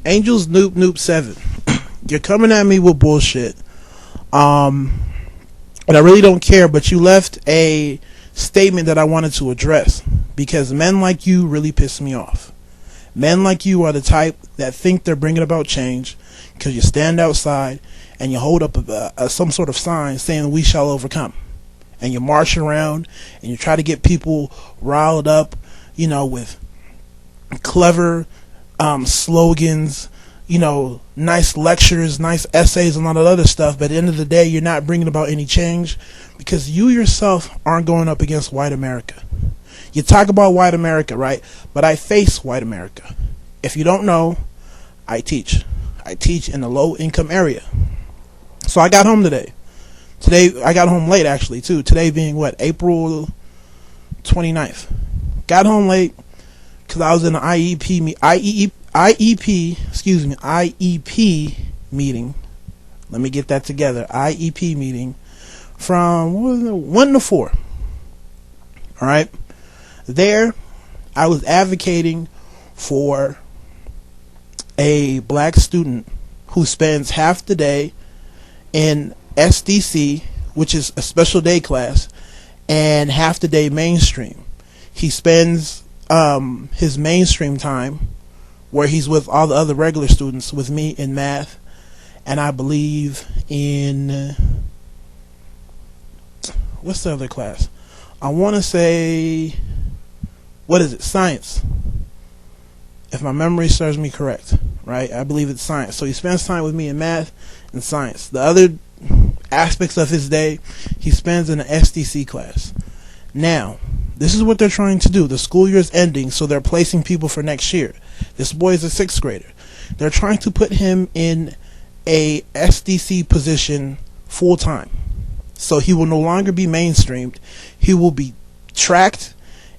angelsnupnup7. You're coming at me with bullshit. And I really don't care, but you left a statement that I wanted to address, because men like you really piss me off. Men like you are the type that think they're bringing about change because you stand outside and you hold up some sort of sign saying we shall overcome, and you march around and you try to get people riled up, with clever slogans, nice lectures, nice essays, and all that other stuff. But at the end of the day, you're not bringing about any change because you yourself aren't going up against white America. You talk about white America, right? But I face white America. If you don't know, I teach. I teach in a low-income area. So I got home today. I got home late, actually, too. Today being, April 29th. Got home late because I was in an IEP meeting. Let me get that together. IEP meeting from 1 to 4. All right. There, I was advocating for a black student who spends half the day in SDC, which is a special day class, and half the day mainstream. He spends his mainstream time where he's with all the other regular students, with me in math, and I believe in, what's the other class? I want to say, science, if my memory serves me correct, right? I believe it's science. So he spends time with me in math and science. The other aspects of his day, he spends in an SDC class. Now, this is what they're trying to do. The school year is ending, so they're placing people for next year. This boy is a 6th grader. They're trying to put him in a SDC position full time. So he will no longer be mainstreamed. He will be tracked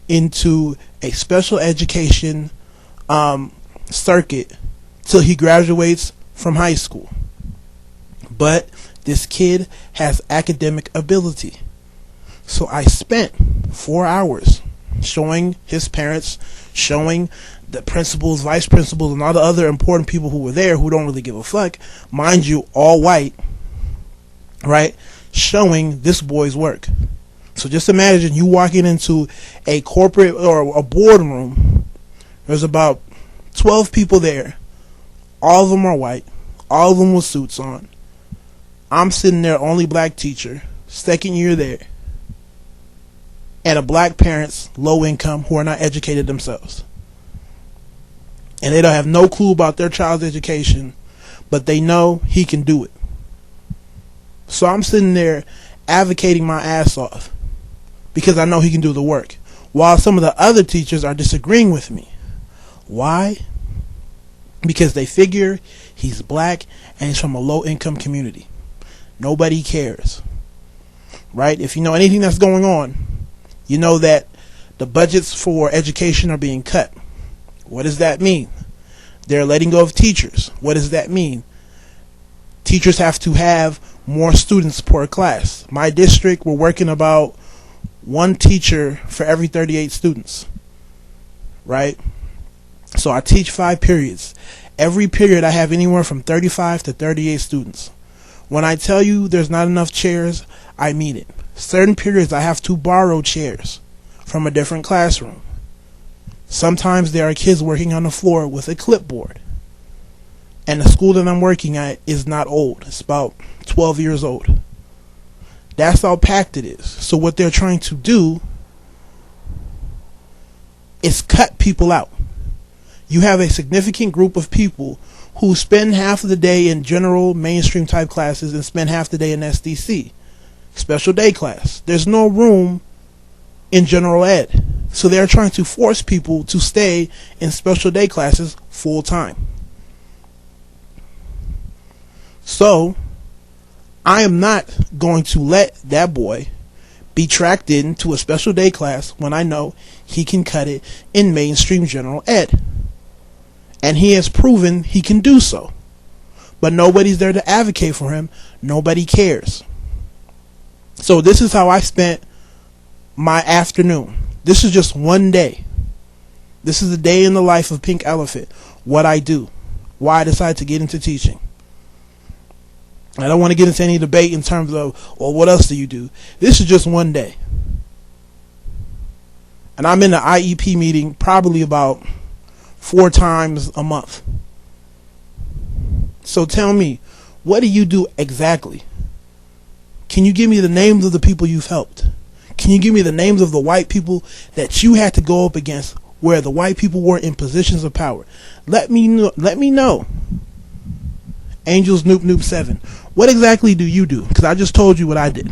into a special education circuit till he graduates from high school. But this kid has academic ability. So I spent 4 hours showing his parents, showing the principals, vice principals, and all the other important people who were there who don't really give a fuck, mind you, all white, right, showing this boy's work. So just imagine you walking into a corporate or a boardroom. There's about 12 people there. All of them are white. All of them with suits on. I'm sitting there, only black teacher, 2nd year there. And a black parents, low income, who are not educated themselves. And they don't have no clue about their child's education, but they know he can do it. So I'm sitting there advocating my ass off because I know he can do the work, while some of the other teachers are disagreeing with me. Why? Because they figure he's black and he's from a low-income community. Nobody cares, right? If you know anything that's going on, you know that the budgets for education are being cut. What does that mean? They're letting go of teachers. What does that mean? Teachers have to have more students per class. My district, we're working about 1 teacher for every 38 students, right? So I teach 5 periods. Every period I have anywhere from 35 to 38 students. When I tell you there's not enough chairs, I mean it. Certain periods I have to borrow chairs from a different classroom. Sometimes there are kids working on the floor with a clipboard. And the school that I'm working at is not old. It's about 12 years old. That's how packed it is. So what they're trying to do is cut people out. You have a significant group of people who spend half of the day in general mainstream type classes and spend half the day in SDC, special day class. There's no room in general ed. So they're trying to force people to stay in special day classes full time. So I am not going to let that boy be tracked into a special day class when I know he can cut it in mainstream general ed. And he has proven he can do so. But nobody's there to advocate for him. Nobody cares. So this is how I spent my afternoon. This is just one day. This is a day in the life of Pink Elephant. What I do. why I decided to get into teaching. I don't want to get into any debate in terms of, well, what else do you do? This is just one day. And I'm in the IEP meeting probably about 4 times a month. So tell me, what do you do exactly? Can you give me the names of the people you've helped? Can you give me the names of the white people that you had to go up against where the white people were in positions of power? Let me know. Let me know. angelsnupnup7. What exactly do you do? Because I just told you what I did.